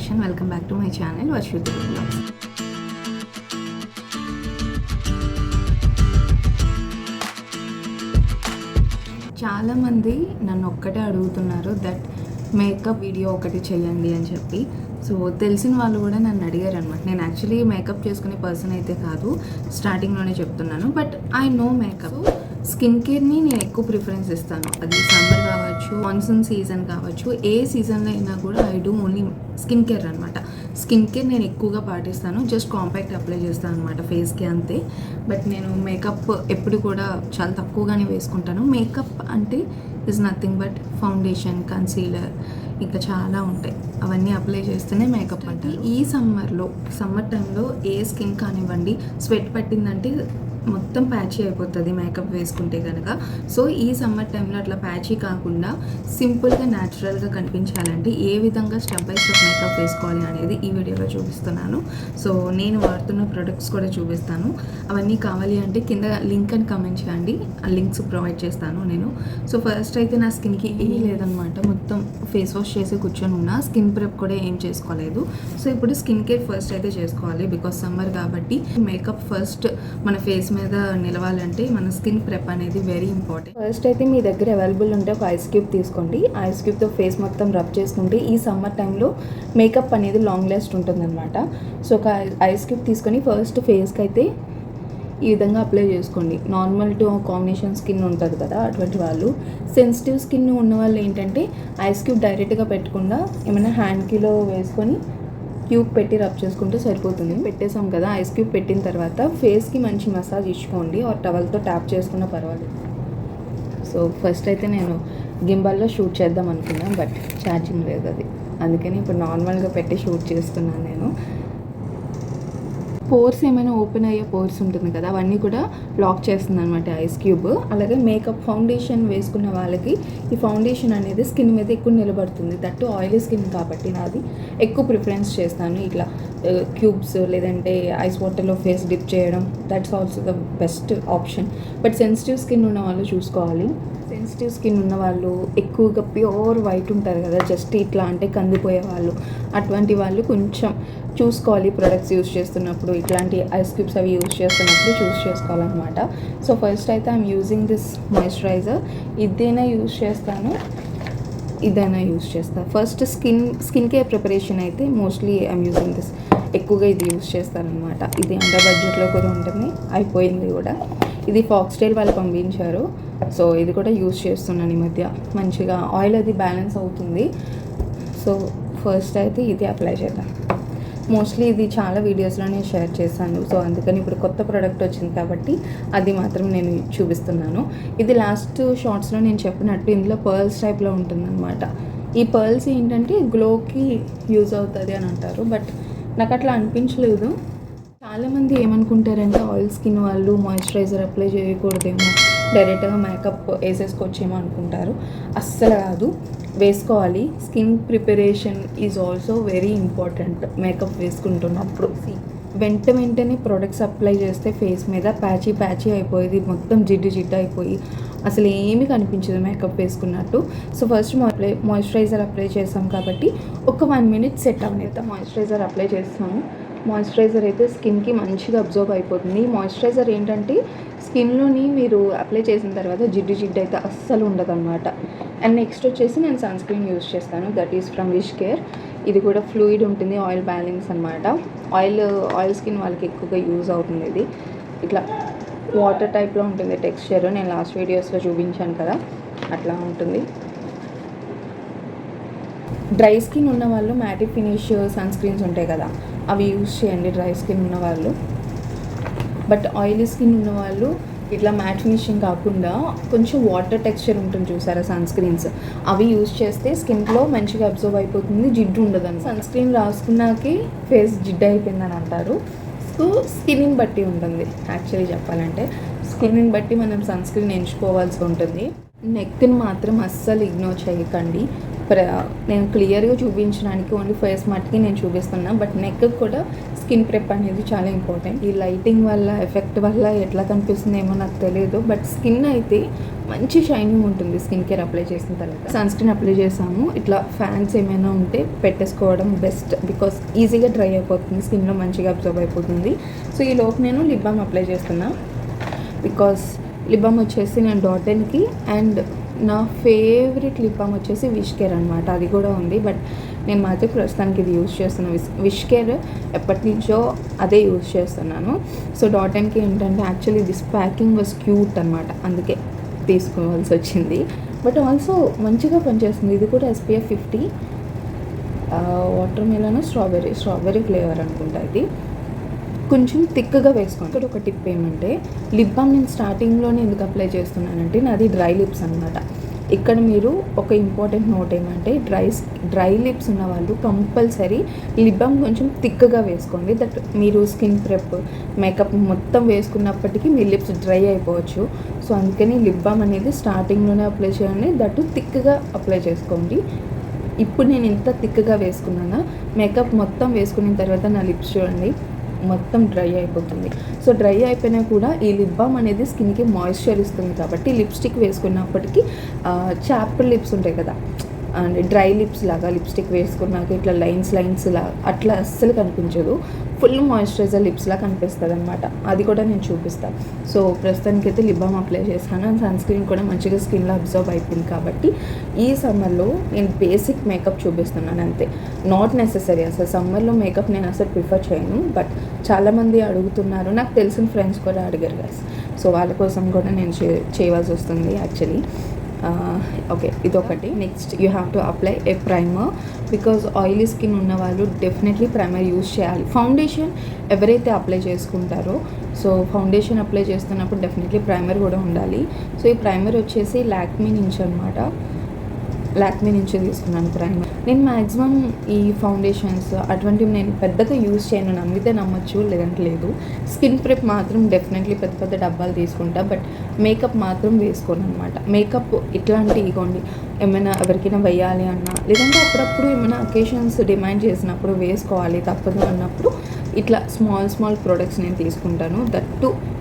Version. Welcome back to my channel Varshu Telugu blogs. చాలామంది నన్ను ఒక్కటే అడుగుతున్నారు దట్ మేకప్ వీడియో ఒకటి చేయండి అని చెప్పి. సో తెలిసిన వాళ్ళు కూడా నన్ను అడిగారు అనమాట. నేను యాక్చువల్లీ మేకప్ చేసుకునే పర్సన్ అయితే కాదు, స్టార్టింగ్లోనే చెప్తున్నాను. But I no makeup. Skin కేర్ని నేను ఎక్కువ ప్రిఫరెన్స్ ఇస్తాను. అది సమ్మర్ కావచ్చు, మాన్సూన్ సీజన్ కావచ్చు, ఏ సీజన్లో అయినా కూడా I do only skin care అనమాట. స్కిన్ కేర్ నేను ఎక్కువగా పాటిస్తాను. జస్ట్ కాంపాక్ట్ అప్లై చేస్తాను అనమాట ఫేస్కి, అంతే. బట్ నేను మేకప్ ఎప్పుడు కూడా చాలా తక్కువగానే వేసుకుంటాను. మేకప్ అంటే is nothing but foundation, concealer, ఇంకా చాలా ఉంటాయి. అవన్నీ అప్లై చేస్తేనే మేకప్ అంటారు. ఈ సమ్మర్ టైంలో ఏ స్కిన్ కానివ్వండి స్వెట్ పట్టిందంటే మొత్తం ప్యాచీ అయిపోతుంది మేకప్ వేసుకుంటే కనుక. సో ఈ సమ్మర్ టైంలో అట్లా ప్యాచీ కాకుండా సింపుల్గా న్యాచురల్గా కనిపించాలంటే ఏ విధంగా స్టెప్ బై స్టెప్ మేకప్ వేసుకోవాలి అనేది ఈ వీడియోలో చూపిస్తున్నాను. సో నేను వాడుతున్న ప్రొడక్ట్స్ కూడా చూపిస్తాను. అవన్నీ కావాలి అంటే కింద లింక్ అని కమెంట్ చేయండి, ఆ లింక్స్ ప్రొవైడ్ చేస్తాను నేను. సో ఫస్ట్ అయితే నా స్కిన్కి ఏమీ లేదనమాట, మొత్తం ఫేస్ వాష్ చేసి కూర్చొని ఉన్నా. స్కిన్ ప్రెప్ కూడా ఏం చేసుకోలేదు. సో ఇప్పుడు స్కిన్ కేర్ ఫస్ట్ అయితే చేసుకోవాలి, బికాస్ సమ్మర్ కాబట్టి. మేకప్ ఫస్ట్ మన ఫేస్ మీద నిలవాలంటే మన స్కిన్ ప్రెప్ అనేది వెరీ ఇంపార్టెంట్. ఫస్ట్ అయితే మీ దగ్గర అవైలబుల్ ఉంటే ఒక ఐస్ క్యూబ్ తీసుకోండి. ఐస్ క్యూబ్తో ఫేస్ మొత్తం రబ్ చేసుకుంటే ఈ సమ్మర్ టైంలో మేకప్ అనేది లాంగ్ లాస్ట్ ఉంటుందన్నమాట. సో ఒక ఐస్ క్యూబ్ తీసుకొని ఫస్ట్ ఫేస్కి అయితే ఈ విధంగా అప్లై చేసుకోండి. నార్మల్ టు కాంబినేషన్ స్కిన్ ఉంటుంది కదా, అటువంటి వాళ్ళు. సెన్సిటివ్ స్కిన్ ఉన్న వాళ్ళు ఏంటంటే ఐస్ క్యూబ్ డైరెక్ట్గా పెట్టకుండా ఏమైనా హ్యాండ్కిలో వేసుకొని క్యూబ్ పెట్టి రబ్ చేసుకుంటే సరిపోతుంది. పెట్టేసాం కదా, ఐస్ క్యూబ్ పెట్టిన తర్వాత ఫేస్కి మంచి మసాజ్ ఇచ్చుకోండి, ఆ టవల్తో ట్యాప్ చేసుకున్నా పర్వాలేదు. సో ఫస్ట్ అయితే నేను గింబాల్లో షూట్ చేద్దాం అనుకున్నాను, బట్ ఛార్జింగ్ లేదు, అది అందుకని ఇప్పుడు నార్మల్గా పెట్టి షూట్ చేస్తున్నాను నేను. పోర్స్ ఏమైనా ఓపెన్ అయ్యే పోర్స్ ఉంటుంది కదా, అవన్నీ కూడా లాక్ చేస్తుంది అనమాట ఐస్ క్యూబ్. అలాగే మేకప్ ఫౌండేషన్ వేసుకున్న వాళ్ళకి ఈ ఫౌండేషన్ అనేది స్కిన్ మీద ఎక్కువ నిలబడుతుంది. దట్టు ఆయిలీ స్కిన్ కాబట్టి నాది ఎక్కువ ప్రిఫరెన్స్ చేస్తాను ఇట్లా క్యూబ్స్, లేదంటే ఐస్ వాటర్లో ఫేస్ డిప్ చేయడం. That's also the best option. But sensitive skin ఉన్న వాళ్ళు చూసుకోవాలి. సెన్సిటివ్ స్కిన్ ఉన్న వాళ్ళు ఎక్కువగా ప్యూర్ వైట్ ఉంటారు కదా, జస్ట్ ఇట్లా అంటే కందిపోయే వాళ్ళు, అటువంటి వాళ్ళు కొంచెం చూసుకోవాలి ప్రొడక్ట్స్ యూస్ చేస్తున్నప్పుడు. ఇట్లాంటి ఐస్ క్యూబ్స్ అవి యూస్ చేస్తున్నప్పుడు చూస్ చేసుకోవాలన్నమాట. సో ఫస్ట్ అయితే ఐఎమ్ యూజింగ్ దిస్ మాయిశ్చరైజర్. ఇదైనా యూస్ చేస్తాను, ఇదైనా యూస్ చేస్తాను. ఫస్ట్ స్కిన్ కేర్ ప్రిపరేషన్ అయితే మోస్ట్లీ ఐఎమ్ యూజింగ్ దిస్, ఎక్కువగా ఇది యూస్ చేస్తారనమాట. ఇది అండర్ బడ్జెట్లో కూడా ఉంటుంది, అయిపోయింది కూడా. ఇది ఫాక్స్టైల్ వాళ్ళు పంపించారు. సో ఇది కూడా యూస్ చేస్తున్నాను ఈ మధ్య. మంచిగా ఆయిల్ అది బ్యాలెన్స్ అవుతుంది. సో ఫస్ట్ అయితే ఇది అప్లై చేద్దాం. మోస్ట్లీ ఇది చాలా వీడియోస్లో నేను షేర్ చేశాను. సో అందుకని ఇప్పుడు కొత్త ప్రోడక్ట్ వచ్చింది కాబట్టి అది మాత్రం నేను చూపిస్తున్నాను. ఇది లాస్ట్ షార్ట్స్లో నేను చెప్పినట్టు ఇందులో పర్ల్స్ టైప్లో ఉంటుందన్నమాట. ఈ పర్ల్స్ ఏంటంటే గ్లోకి యూజ్ అవుతుంది అని అంటారు, బట్ నాకు అట్లా అనిపించలేదు. చాలామంది ఏమనుకుంటారంటే ఆయిల్ స్కిన్ వాళ్ళు మాయిశ్చరైజర్ అప్లై చేయకూడదేమో, డైరెక్ట్గా మేకప్ వేసేసుకోవచ్చేమో అనుకుంటారు. అస్సలు కాదు, వేసుకోవాలి. Skin preparation is also very important makeup వేసుకుంటున్నప్పుడు. వెంటనే ప్రొడక్ట్స్ అప్లై చేస్తే ఫేస్ మీద ప్యాచీ అయిపోయేది, మొత్తం జిడ్డు అయిపోయి అసలు ఏమీ కనిపించదు మేకప్ వేసుకున్నట్టు. సో ఫస్ట్ మాయిశ్చరైజర్ అప్లై చేస్తాం కాబట్టి ఒక 1 minute సెట్ అవ్వలేదు. మాయిశ్చరైజర్ అప్లై చేస్తాము. మాయిశ్చరైజర్ అయితే స్కిన్కి మంచిగా అబ్జర్వ్ అయిపోతుంది. మాయిశ్చరైజర్ ఏంటంటే స్కిన్లోని మీరు అప్లై చేసిన తర్వాత జిడ్డు అయితే అస్సలు ఉండదు అనమాట. అండ్ నెక్స్ట్ వచ్చేసి నేను సన్ స్క్రీన్ యూజ్ చేస్తాను, that is from wish care. ఇది కూడా ఫ్లూయిడ్ ఉంటుంది, ఆయిల్ బ్యాలెన్స్ అనమాట. ఆయిల్ స్కిన్ వాళ్ళకి ఎక్కువగా యూజ్ అవుతుంది. ఇది ఇట్లా వాటర్ టైప్లో ఉంటుంది టెక్స్చర్. నేను లాస్ట్ వీడియోస్లో చూపించాను కదా, అట్లా ఉంటుంది. డ్రై స్కిన్ ఉన్న వాళ్ళు మ్యాటిక్ ఫినిష్ సన్ స్క్రీన్స్ ఉంటాయి కదా, అవి యూజ్ చేయండి డ్రై స్కిన్ ఉన్న వాళ్ళు. బట్ ఆయిలీ స్కిన్ ఉన్న వాళ్ళు ఇట్లా మ్యాట్ ఫినిషింగ్ కాకుండా కొంచెం వాటర్ టెక్స్చర్ ఉంటుంది చూసారా సన్ స్క్రీన్స్, అవి యూజ్ చేస్తే స్కిన్లో మంచిగా అబ్జర్వ్ అయిపోతుంది, జిడ్డు ఉండదని. సన్ స్క్రీన్ రాసుకున్నాకే ఫేస్ జిడ్డు అయిపోయిందని అంటారు. సో స్కిన్ని బట్టి ఉంటుంది. యాక్చువల్లీ చెప్పాలంటే స్కిన్ని బట్టి మనం సన్ స్క్రీన్ ఎంచుకోవాల్సి ఉంటుంది. నెక్ని మాత్రం అస్సలు ఇగ్నోర్ చేయకండి. నేను క్లియర్గా చూపించడానికి ఓన్లీ ఫేస్ మట్టికి నేను చూపిస్తున్నాను, బట్ నెక్ కూడా స్కిన్ ప్రెప్ అనేది చాలా ఇంపార్టెంట్. ఈ లైటింగ్ వల్ల ఎఫెక్ట్ వల్ల ఎట్లా కనిపిస్తుందేమో నాకు తెలియదు, బట్ స్కిన్ అయితే మంచి షైనింగ్ ఉంటుంది స్కిన్ కేర్ అప్లై చేసిన తర్వాత. సన్ స్క్రీన్ అప్లై చేసాము, ఇట్లా ఫ్యాన్స్ ఏమైనా ఉంటే పెట్టేసుకోవడం బెస్ట్, బికాస్ ఈజీగా డ్రై అయిపోతుంది, స్కిన్లో మంచిగా అబ్జర్వ్ అయిపోతుంది. సో ఈ లోపు నేను లిప్ బామ్ అప్లై చేస్తున్నా, బికాస్ లిప్ బామ్ వచ్చేసి నేను డాటెన్కి అండ్ నా ఫేవరెట్ లిప్ బామ్ వచ్చేసి విష్ కేర్ అనమాట, అది కూడా ఉంది. బట్ నేను మాత్రం ప్రస్తుతానికి ఇది యూజ్ చేస్తున్నాను. విష్ కేర్ ఎప్పటి నుంచో అదే యూజ్ చేస్తున్నాను. సో డాటెన్కి ఏంటంటే actually this packing was cute అనమాట, అందుకే తీసుకోవాల్సి వచ్చింది. బట్ ఆల్సో మంచిగా పనిచేస్తుంది. ఇది కూడా SPF 50 water melon strawberry flavour అనుకుంటా. ఇది కొంచెం థిక్గా వేసుకోండి. ఇక్కడ ఒక టిప్ ఏమంటే లిప్ బామ్ నేను స్టార్టింగ్లోనే ఎందుకు అప్లై చేస్తున్నానంటే నాది డ్రై లిప్స్ అనమాట. ఇక్కడ మీరు ఒక ఇంపార్టెంట్ నోట్ ఏమంటే డ్రై లిప్స్ ఉన్న వాళ్ళు కంపల్సరీ లిప్ బామ్ కొంచెం థిక్గా వేసుకోండి. దట్ మీరు స్కిన్ ప్రెప్ మేకప్ మొత్తం వేసుకున్నప్పటికీ మీ లిప్స్ డ్రై అయిపోవచ్చు. సో అందుకని లిప్ బామ్ అనేది స్టార్టింగ్లోనే అప్లై చేయండి, దట్ థిక్గా అప్లై చేసుకోండి. ఇప్పుడు నేను ఇంత థిక్గా వేసుకున్నాను, మేకప్ మొత్తం వేసుకున్న తర్వాత నా లిప్స్ చూడండి మొత్తం డ్రై అయిపోతుంది. సో డ్రై అయిపోయినా కూడా ఈ లిప్ బామ్ అనేది స్కిన్కి మాయిశ్చర్ ఇస్తుంది కాబట్టి లిప్స్టిక్ వేసుకున్నప్పటికీ చాప్డ్ లిప్స్ ఉంటాయి కదా, అండ్ డ్రై లిప్స్ లాగా లిప్స్టిక్ వేసుకున్నాక ఇట్లా లైన్స్ లాగా అట్లా అస్సలు కనిపించదు, ఫుల్ మాయిశ్చరైజర్ లిప్స్లా కనిపిస్తుంది అనమాట. అది కూడా నేను చూపిస్తాను. సో ప్రస్తుతానికి అయితే లిప్ బామ్ అప్లై చేశాను, అండ్ సన్ స్క్రీన్ కూడా మంచిగా స్కిన్లో అబ్జర్వ్ అయిపోయింది. కాబట్టి ఈ సమ్మర్లో నేను బేసిక్ మేకప్ చూపిస్తున్నాను అంతే, నాట్ నెసెసరీ. అసలు సమ్మర్లో మేకప్ నేను అసలు ప్రిఫర్ చేయను, బట్ చాలామంది అడుగుతున్నారు, నాకు తెలిసిన ఫ్రెండ్స్ కూడా అడిగారు గైస్. సో వాళ్ళ కోసం కూడా నేను చేయవలసి వస్తుంది యాక్చువల్లీ. ఓకే, ఇదొకటి. Next you have to apply A primer, because oily skin ఉన్న వాళ్ళు డెఫినెట్లీ ప్రైమర్ యూజ్ చేయాలి. ఫౌండేషన్ ఎవరైతే అప్లై చేసుకుంటారో, సో ఫౌండేషన్ అప్లై చేస్తున్నప్పుడు డెఫినెట్లీ ప్రైమర్ కూడా ఉండాలి. సో ఈ ప్రైమర్ వచ్చేసి లాక్మీ నుంచి అనమాట, లాక్మీ నుంచి తీసుకున్నాను ప్రైమర్. నేను మ్యాక్సిమం ఈ ఫౌండేషన్స్ అటువంటివి నేను పెద్దగా యూజ్ చేయను, నమ్మితే నమ్మచ్చు లేదంటే లేదు. స్కిన్ ప్రెప్ మాత్రం డెఫినెట్లీ పెద్ద పెద్ద డబ్బాలు తీసుకుంటా, బట్ మేకప్ మాత్రం వేసుకోను అనమాట. మేకప్ ఇట్లాంటి ఇగోండి ఏమైనా ఎవరికైనా వేయాలి అన్నా, లేదంటే అప్పుడప్పుడు ఏమైనా అకేషన్స్ డిమాండ్ చేసినప్పుడు వేసుకోవాలి తప్పదు అన్నప్పుడు ఇట్లా స్మాల్ ప్రోడక్ట్స్ నేను తీసుకుంటాను. దట్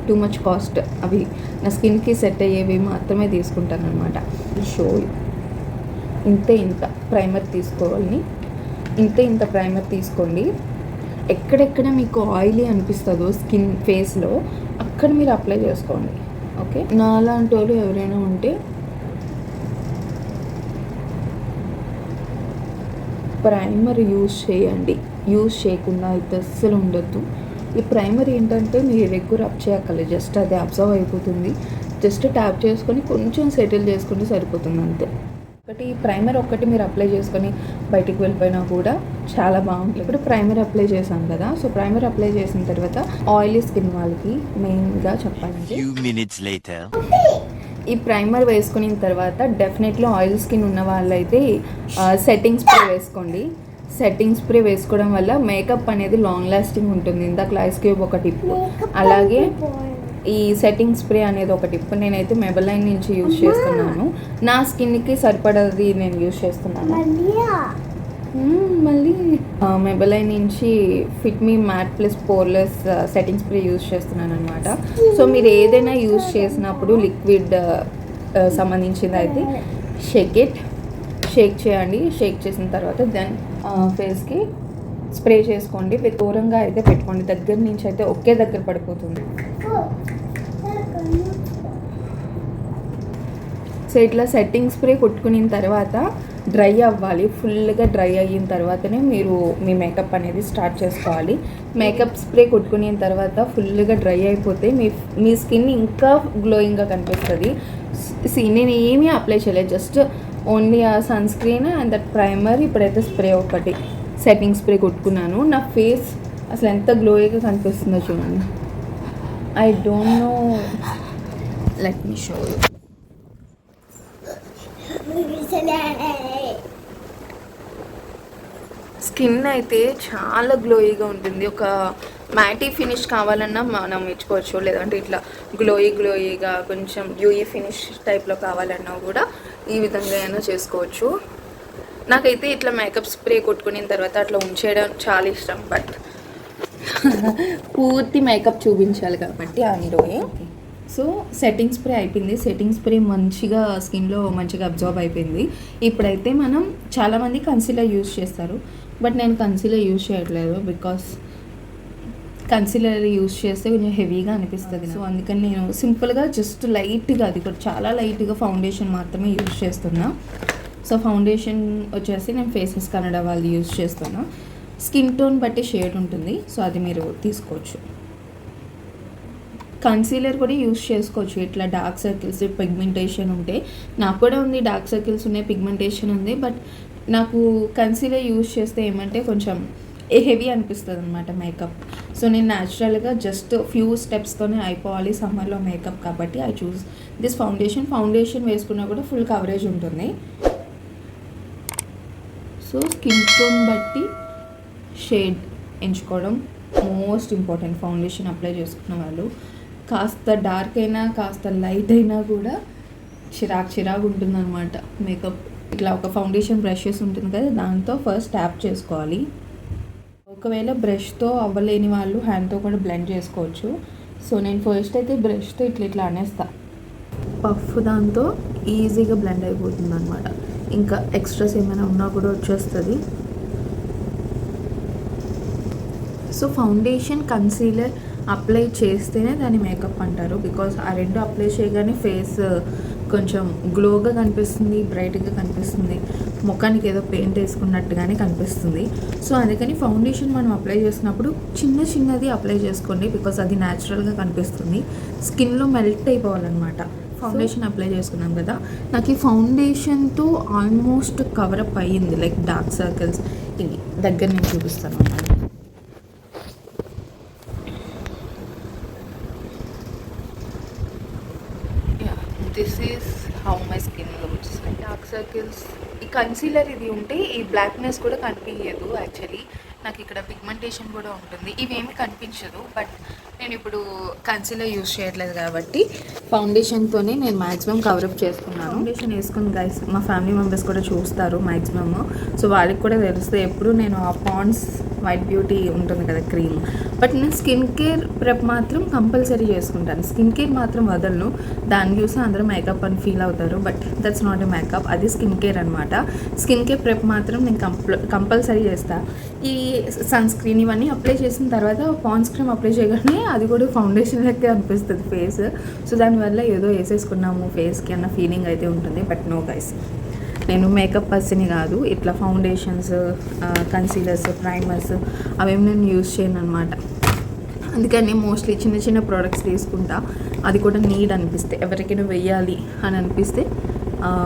టూ మచ్ కాస్ట్, అవి నా స్కిన్కి సెట్ అయ్యేవి మాత్రమే తీసుకుంటాను అనమాట. షో ఇంత ప్రైమర్ తీసుకోవాలి, ఇంత ప్రైమర్ తీసుకోండి. ఎక్కడెక్కడ మీకు ఆయిలీ అనిపిస్తుందో స్కిన్ ఫేస్లో అక్కడ మీరు అప్లై చేసుకోండి. ఓకే, నాలాంటి వాళ్ళు ఎవరైనా ఉంటే ప్రైమర్ యూజ్ చేయండి, యూజ్ చేయకుండా అయితే అస్సలు ఉండొద్దు. ఈ ప్రైమర్ ఏంటంటే మీరు ఎక్కువ రబ్ చేయక్కర్లేదు, జస్ట్ అది అబ్జర్వ్ అయిపోతుంది. జస్ట్ ట్యాప్ చేసుకొని కొంచెం సెటిల్ చేసుకుంటే సరిపోతుంది అంతే. ఒకటి ప్రైమర్ ఒక్కటి మీరు అప్లై చేసుకొని బయటికి వెళ్ళిపోయినా కూడా చాలా బాగుంటుంది. ఇప్పుడు ప్రైమర్ అప్లై చేశాం కదా, సో ప్రైమర్ అప్లై చేసిన తర్వాత ఆయిలీ స్కిన్ వాళ్ళకి మెయిన్గా చెప్పాలంటే ఈ ప్రైమర్ వేసుకున్న తర్వాత డెఫినెట్లీ ఆయిల్ స్కిన్ ఉన్న వాళ్ళైతే సెట్టింగ్ స్ప్రే వేసుకోండి. సెట్టింగ్ స్ప్రే వేసుకోవడం వల్ల మేకప్ అనేది లాంగ్ లాస్టింగ్ ఉంటుంది. ఇందాక ఐస్ క్యూబ్ ఒక టిప్, అలాగే ఈ సెట్టింగ్ స్ప్రే అనేది ఒక టిప్. నేనైతే మెబెలైన్ నుంచి యూజ్ చేస్తున్నాను, నా స్కిన్కి సరిపడది నేను యూజ్ చేస్తున్నాను. మళ్ళీ మెబెలైన్ నుంచి fit me matte plus poreless setting spray use చేస్తున్నాను అనమాట. సో మీరు ఏదైనా యూజ్ చేసినప్పుడు లిక్విడ్ సంబంధించింది అయితే షేక్ చేయండి. షేక్ చేసిన తర్వాత దెన్ ఫేస్కి స్ప్రే చేసుకోండి. దూరంగా అయితే పెట్టుకోండి, దగ్గర నుంచి అయితే ఒకే దగ్గర పడిపోతుంది. సో ఇట్లా సెట్టింగ్ స్ప్రే కొట్టుకున్న తర్వాత డ్రై అవ్వాలి, ఫుల్గా డ్రై అయిన తర్వాతనే మీరు మీ మేకప్ అనేది స్టార్ట్ చేసుకోవాలి. మేకప్ స్ప్రే కొట్టుకున్న తర్వాత ఫుల్గా డ్రై అయిపోతే మీ స్కిన్ ఇంకా గ్లోయింగ్గా కనిపిస్తుంది. నేను ఏమీ అప్లై చేయలేదు, జస్ట్ ఓన్లీ ఆ sunscreen and that primer, ఇప్పుడైతే స్ప్రే ఒకటి సెట్టింగ్ స్ప్రే కొట్టుకున్నాను. నా ఫేస్ అసలు ఎంత గ్లోయింగ్గా కనిపిస్తుందో చూడండి. I don't know, let me show you. Skin అయితే చాలా గ్లోయిగా ఉంటుంది. ఒక మ్యాటీ ఫినిష్ కావాలన్నా మనం ఇచ్చుకోవచ్చు, లేదంటే ఇట్లా గ్లోయిగా కొంచెం డ్యూయి ఫినిష్ టైప్లో కావాలన్నా కూడా ఈ విధంగా అయినా చేసుకోవచ్చు. నాకైతే ఇట్లా మేకప్ స్ప్రే కొట్టుకున్న తర్వాత అట్లా ఉంచేయడం చాలా ఇష్టం, బట్ పూర్తి మేకప్ చూపించాలి కాబట్టి అందులోనే. సో సెట్టింగ్ స్ప్రే అయిపోయింది. సెట్టింగ్ స్ప్రే మంచిగా స్కిన్లో మంచిగా అబ్జర్వ్ అయిపోయింది. ఇప్పుడైతే మనం చాలామంది కన్సీలర్ యూజ్ చేస్తారు, బట్ నేను కన్సీలర్ యూజ్ చేయట్లేదు బికాస్ కన్సీలర్ యూజ్ చేస్తే కొంచెం హెవీగా అనిపిస్తుంది. సో అందుకని నేను సింపుల్గా జస్ట్ లైట్గా, అది కూడా చాలా లైట్గా ఫౌండేషన్ మాత్రమే యూజ్ చేస్తున్నా. సో ఫౌండేషన్ వచ్చేసి నేను ఫేసెస్ కన్నడ వాళ్ళు యూజ్ చేస్తున్నా. స్కిన్ టోన్ బట్టి షేడ్ ఉంటుంది, సో అది మీరు తీసుకోవచ్చు. కన్సీలర్ కూడా యూజ్ చేసుకోవచ్చు. ఇట్లా డార్క్ సర్కిల్స్, పిగ్మెంటేషన్ ఉంటే, నాకు కూడా ఉంది, డార్క్ సర్కిల్స్ ఉన్నాయి, పిగ్మెంటేషన్ ఉంది, బట్ నాకు కన్సీలర్ యూజ్ చేస్తే ఏమంటే కొంచెం హెవీ అనిపిస్తుంది అనమాట మేకప్. సో నేను న్యాచురల్గా జస్ట్ ఫ్యూ స్టెప్స్తోనే అయిపోవాలి సమ్మర్లో మేకప్ కాబట్టి ఐ చూస్ దిస్ ఫౌండేషన్ వేసుకున్నా కూడా ఫుల్ కవరేజ్ ఉంటుంది. సో స్కిన్ టోన్ బట్టి షేడ్ ఎంచుకోవడం మోస్ట్ ఇంపార్టెంట్. ఫౌండేషన్ అప్లై చేసుకున్న వాళ్ళు కాస్త డార్క్ అయినా కాస్త లైట్ అయినా కూడా చిరాకు ఉంటుందన్నమాట మేకప్. ఇట్లా ఒక ఫౌండేషన్ బ్రషెస్ ఉంటుంది కదా, దాంతో ఫస్ట్ ట్యాప్ చేసుకోవాలి. ఒకవేళ బ్రష్తో అవ్వలేని వాళ్ళు హ్యాండ్తో కూడా బ్లెండ్ చేసుకోవచ్చు. సో నేను ఫస్ట్ అయితే బ్రష్తో ఇట్లా అనేస్తా, పఫ్ దాంతో ఈజీగా బ్లెండ్ అయిపోతుంది అనమాట. ఇంకా ఎక్స్ట్రాస్ ఏమైనా ఉన్నా కూడా వచ్చేస్తుంది. సో ఫౌండేషన్, కన్సీలర్ అప్లై చేస్తేనే దాన్ని మేకప్ అంటారు. బికాస్ ఆ రెండు అప్లై చేయగానే ఫేస్ కొంచెం గ్లోగా కనిపిస్తుంది, బ్రైట్గా కనిపిస్తుంది, ముఖానికి ఏదో పెయింట్ వేసుకున్నట్టుగానే కనిపిస్తుంది. సో అందుకని ఫౌండేషన్ మనం అప్లై చేసినప్పుడు చిన్నది అప్లై చేసుకోండి, బికాస్ అది న్యాచురల్గా కనిపిస్తుంది. స్కిన్లో మెల్ట్ అయిపోవాలన్నమాట. ఫౌండేషన్ అప్లై చేసుకున్నాం కదా, నాకు ఈ ఫౌండేషన్తో ఆల్మోస్ట్ కవరప్ అయ్యింది. లైక్ డార్క్ సర్కిల్స్ ఇది దగ్గర నేను చూపిస్తాను అన్నమాట. This is how my skin looks. Dark circles, ఈ కన్సీలర్ ఇది ఉంటే ఈ బ్లాక్నెస్ కూడా కనిపించదు. యాక్చువల్లీ నాకు ఇక్కడ పిగ్మెంటేషన్ కూడా ఉంటుంది, ఇవేమి కనిపించదు. బట్ నేను ఇప్పుడు కన్సీలర్ యూజ్ చేయట్లేదు కాబట్టి ఫౌండేషన్తోనే నేను మ్యాక్సిమం కవరప్ చేసుకున్నాను. ఫౌండేషన్ వేసుకుని గైస్ మా ఫ్యామిలీ మెంబర్స్ కూడా చూస్తారు మ్యాక్సిమమ్. సో వాళ్ళకి కూడా తెలుస్తే ఎప్పుడు నేను ఆ పాండ్స్ వైట్ బ్యూటీ ఉంటుంది కదా క్రీమ్, బట్ నేను స్కిన్ కేర్ ప్రెప్ మాత్రం కంపల్సరీ చేసుకుంటాను. స్కిన్ కేర్ మాత్రం వదలను. దాన్ని చూసి అందరూ మేకప్ అని ఫీల్ అవుతారు, but that's not a makeup, అది స్కిన్ కేర్ అనమాట. స్కిన్ కేర్ ప్రెప్ మాత్రం నేను కంపల్సరీ చేస్తాను. ఈ సన్ స్క్రీన్ ఇవన్నీ అప్లై చేసిన తర్వాత పాండ్స్ క్రీమ్ అప్లై చేయగానే అది కూడా ఫౌండేషన్ లెక్క అనిపిస్తుంది ఫేస్. సో దానివల్ల ఏదో వేసేసుకున్నాము ఫేస్కి అన్న ఫీలింగ్ అయితే ఉంటుంది. బట్ నో గైస్, నేను మేకప్ పర్సన్ కాదు. ఇట్లా ఫౌండేషన్స్, కన్సీలర్స్, ప్రైమర్స్ అవేమి నేను యూజ్ చేయను అనమాట. అందుకని మోస్ట్లీ చిన్న ప్రోడక్ట్స్ తీసుకుంటా, అది కూడా నీడ్ అనిపిస్తే, ఎవరికైనా వెయ్యాలి అని అనిపిస్తే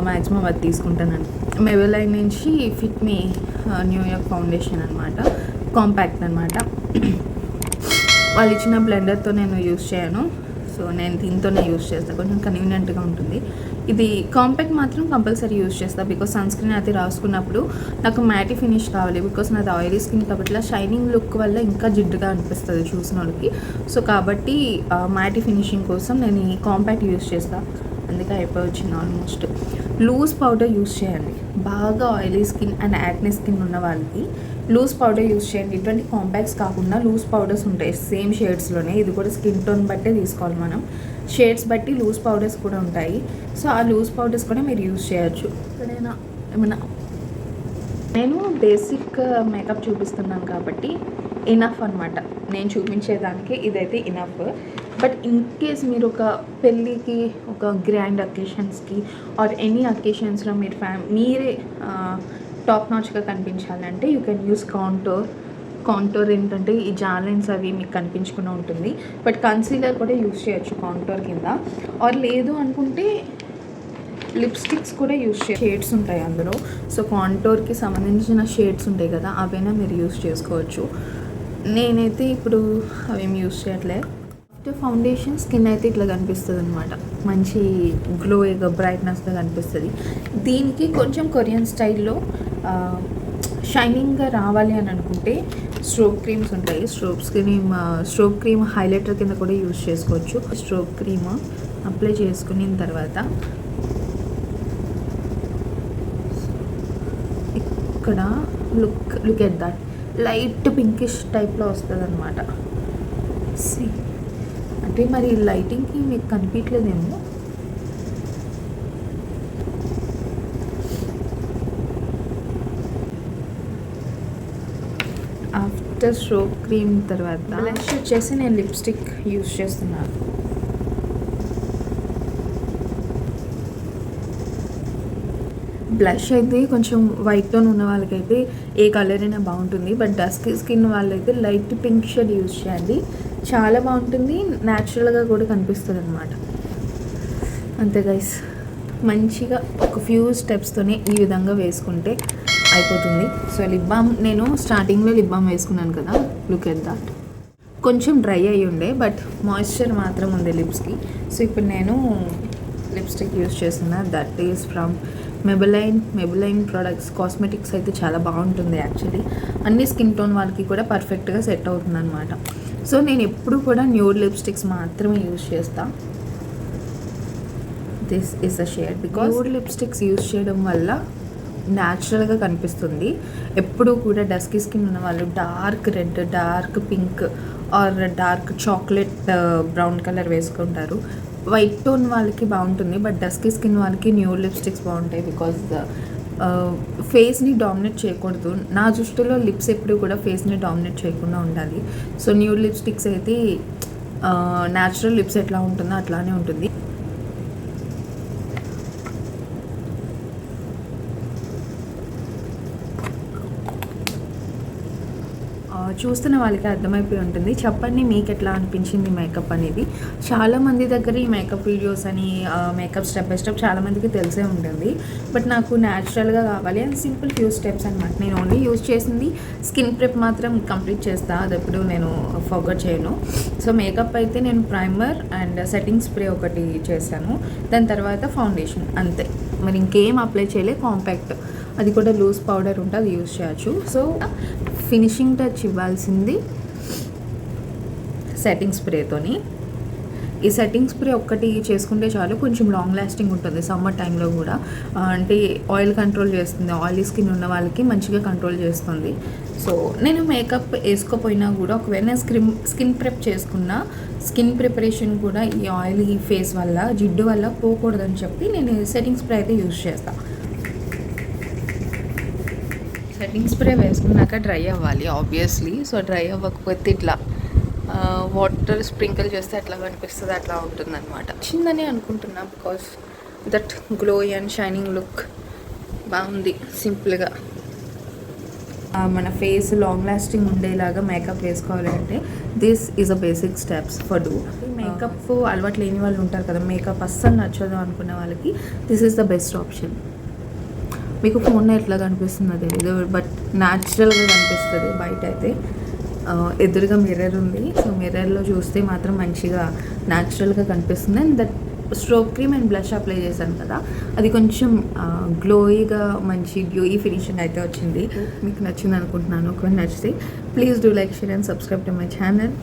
మ్యాక్సిమం అది తీసుకుంటానండి. మెబెలైన్ నుంచి ఫిట్ మీ న్యూయార్క్ ఫౌండేషన్ అనమాట, కాంపాక్ట్ అనమాట. వాళ్ళు ఇచ్చిన బ్లెండర్తో నేను యూజ్ చేయను. సో నేను దీంతోనే యూజ్ చేస్తాను, కొంచెం కన్వీనియంట్గా ఉంటుంది. ఇది కాంపాక్ట్ మాత్రం కంపల్సరీ యూజ్ చేస్తాను, బికాస్ సన్ స్క్రీన్ అయితే రాసుకున్నప్పుడు నాకు మ్యాటీ ఫినిష్ కావాలి. బికాస్ నాది ఆయిలీ స్కిన్ కాబట్టి షైనింగ్ లుక్ వల్ల ఇంకా జిడ్డుగా అనిపిస్తుంది చూసిన వాళ్ళకి. సో కాబట్టి మ్యాటీ ఫినిషింగ్ కోసం నేను ఈ కాంపాక్ట్ యూజ్ చేస్తాను. అందుకే అయిపోయి వచ్చింది ఆల్మోస్ట్. లూజ్ పౌడర్ యూజ్ చేయండి. బాగా oily skin and acne skin ఉన్న వాళ్ళకి లూజ్ పౌడర్ యూజ్ చేయండి. ఇటువంటి కాంపాక్ట్స్ కాకుండా లూజ్ పౌడర్స్ ఉంటాయి సేమ్ షేడ్స్లోనే. ఇది కూడా స్కిన్ టోన్ బట్టే తీసుకోవాలి మనం, షేడ్స్ బట్టి లూజ్ పౌడర్స్ కూడా ఉంటాయి. సో ఆ లూజ్ పౌడర్స్ కూడా మీరు యూజ్ చేయొచ్చు. ఎక్కడైనా ఏమన్నా నేను బేసిక్ మేకప్ చూపిస్తున్నాను కాబట్టి ఇనఫ్ అనమాట, నేను చూపించేదానికి ఇదైతే ఇనఫ్. బట్ ఇన్ కేస్ మీరు ఒక పెళ్ళికి, ఒక గ్రాండ్ అకేషన్స్కి ఆర్ ఎనీ అకేషన్స్లో మీరు మీరే టాప్ నాచ్గా కనిపించాలంటే యూ కెన్ యూస్ కాంటోర్ ఏంటంటే ఈ జాలైన్స్ అవి మీకు కనిపించకుండా ఉంటుంది. బట్ కన్సీలర్ కూడా యూస్ చేయొచ్చు కాంటోర్ కింద. ఆర్ లేదు అనుకుంటే లిప్స్టిక్స్ కూడా యూస్ షేడ్స్ ఉంటాయి అందులో. సో కాంటోర్కి సంబంధించిన షేడ్స్ ఉంటాయి కదా, అవైనా మీరు యూస్ చేసుకోవచ్చు. నేనైతే ఇప్పుడు అవేమి యూస్ చేయట్లేదు. ఆఫ్టర్ ఫౌండేషన్ స్కిన్ అయితే ఇట్లా కనిపిస్తుంది అనమాట, మంచి గ్లోయిగా బ్రైట్నెస్గా కనిపిస్తుంది. దీనికి కొంచెం కొరియన్ స్టైల్లో షైనింగ్గా రావాలి అని అనుకుంటే స్ట్రోక్ క్రీమ్స్ ఉంటాయి. స్ట్రోక్ క్రీమ్ హైలైటర్ కింద కూడా యూజ్ చేసుకోవచ్చు. స్ట్రోక్ క్రీమ్ అప్లై చేసుకున్న తర్వాత ఇక్కడ look at that light pinkish టైప్లో వస్తుంది అనమాట. అంటే మరి లైటింగ్కి మీకు కనిపించలేదేమో. ఆఫ్టర్ స్ట్రోక్ క్రీమ్ తర్వాత బ్లష్ వచ్చేసి నేను లిప్స్టిక్ యూజ్ చేస్తున్నాను. బ్లష్ అయితే కొంచెం వైట్ టోన్ ఉన్న వాళ్ళకైతే ఏ కలర్ అయినా బాగుంటుంది, బట్ డస్క్ స్కిన్ వాళ్ళైతే లైట్ పింక్ షేడ్ యూజ్ చేయండి, చాలా బాగుంటుంది, న్యాచురల్గా కూడా కనిపిస్తుంది అనమాట. అంతే గైస్, మంచిగా ఒక ఫ్యూ స్టెప్స్తోనే ఈ విధంగా వేసుకుంటే అయిపోతుంది. సో లిప్ బామ్ నేను స్టార్టింగ్లో లిప్ బామ్ వేసుకున్నాను కదా, లుక్ ఎట్ దాట్. కొంచెం డ్రై అయ్యి ఉండే, బట్ మాయిశ్చర్ మాత్రం ఉంది లిప్స్కి. సో ఇప్పుడు నేను లిప్స్టిక్ యూజ్ చేస్తున్నా, that is from Maybelline products. Cosmetics అయితే చాలా బాగుంటుంది యాక్చువల్లీ, అన్ని స్కిన్ టోన్ వాళ్ళకి కూడా పర్ఫెక్ట్గా సెట్ అవుతుంది అనమాట. సో నేను ఎప్పుడు కూడా న్యూడ్ లిప్స్టిక్స్ మాత్రమే యూజ్ చేస్తాను. This is a shade because nude lipsticks use చేయడం వల్ల న్యాచురల్గా కనిపిస్తుంది. ఎప్పుడు కూడా డస్కీ స్కిన్ ఉన్న వాళ్ళు dark red, dark pink or dark chocolate brown colour వేసుకుంటారు. వైట్ టోన్ వాళ్ళకి బాగుంటుంది, బట్ డస్కీ స్కిన్ వాళ్ళకి న్యూడ్ లిప్స్టిక్స్ బాగుంటాయి. బికాజ్ ఫేస్ని డామినేట్ చేయకూడదు. నా దృష్టిలో లిప్స్ ఎప్పుడు కూడా ఫేస్ని డామినేట్ చేయకుండా ఉండాలి. సో న్యూడ్ లిప్స్టిక్స్ అయితే న్యాచురల్ లిప్స్ ఎట్లా ఉంటుందో అట్లానే ఉంటుంది. చూస్తున్న వాళ్ళకి అర్థమైపోయి ఉంటుంది. చెప్పండి మీకు ఎట్లా అనిపించింది మేకప్ అనేది. చాలామంది దగ్గర ఈ మేకప్ వీడియోస్ అని మేకప్ స్టెప్ బై స్టెప్ చాలామందికి తెలిసే ఉంటుంది, బట్ నాకు న్యాచురల్గా కావాలి అండ్ సింపుల్ ఫ్యూ స్టెప్స్ అనమాట. నేను ఓన్లీ యూజ్ చేసింది స్కిన్ ప్రెప్ మాత్రం కంప్లీట్ చేస్తాను, అది ఎప్పుడు నేను ఫర్గెట్ చేయను. సో మేకప్ అయితే నేను ప్రైమర్ అండ్ సెట్టింగ్ స్ప్రే ఒకటి చేశాను, దాని తర్వాత ఫౌండేషన్, అంతే. మరి ఇంకేం అప్లై చేయలే. కాంపాక్ట్, అది కూడా లూజ్ పౌడర్ ఉంటే అది యూజ్ చేయొచ్చు. సో ఫినిషింగ్ టచ్ ఇవ్వాల్సింది సెట్టింగ్ స్ప్రేతోని. ఈ సెట్టింగ్ స్ప్రే ఒక్కటి చేసుకుంటే చాలు, కొంచెం లాంగ్ లాస్టింగ్ ఉంటుంది సమ్మర్ టైంలో కూడా. అంటే ఆయిల్ కంట్రోల్ చేస్తుంది, ఆయిలీ స్కిన్ ఉన్న వాళ్ళకి మంచిగా కంట్రోల్ చేస్తుంది. సో నేను మేకప్ వేసుకోపోయినా కూడా ఒకవేళ నేను స్కిన్ ప్రెప్ చేసుకున్న స్కిన్ ప్రిపరేషన్ కూడా ఈ ఆయిలీ ఫేస్ వల్ల, జిడ్డు వల్ల పోకూడదని చెప్పి నేను సెట్టింగ్ స్ప్రే అయితే యూజ్ చేస్తాను. సెట్టింగ్ స్ప్రే వేసుకున్నాక డ్రై అవ్వాలి ఆబ్వియస్లీ. సో డ్రై అవ్వకపోతే ఇట్లా వాటర్ స్ప్రింకిల్ చేస్తే ఎట్లా కనిపిస్తుంది అట్లా ఉంటుంది అనమాట. వచ్చిందని అనుకుంటున్నా, because that glow and shining look బాగుంది. సింపుల్గా మన ఫేస్ లాంగ్ లాస్టింగ్ ఉండేలాగా మేకప్ వేసుకోవాలి అంటే this is a basic steps for do. Makeup అలవాటు లేని వాళ్ళు ఉంటారు కదా, మేకప్ అస్సలు నచ్చదు అనుకునే వాళ్ళకి this is the best option. మీకు ఫోన్లో ఎట్లా కనిపిస్తుందో తెలియదు, బట్ న్యాచురల్గా కనిపిస్తుంది. బయట అయితే ఎదురుగా మిర్రర్ ఉంది, సో మిర్రర్లో చూస్తే మాత్రం మంచిగా న్యాచురల్గా కనిపిస్తుంది. And that stroke cream and blush apply చేశాను కదా, అది కొంచెం గ్లోయిగా మంచి డ్యూయి ఫినిషింగ్ అయితే వచ్చింది. మీకు నచ్చింది అనుకుంటున్నాను. ఒకవేళ నచ్చితే please do like, share and subscribe to my channel.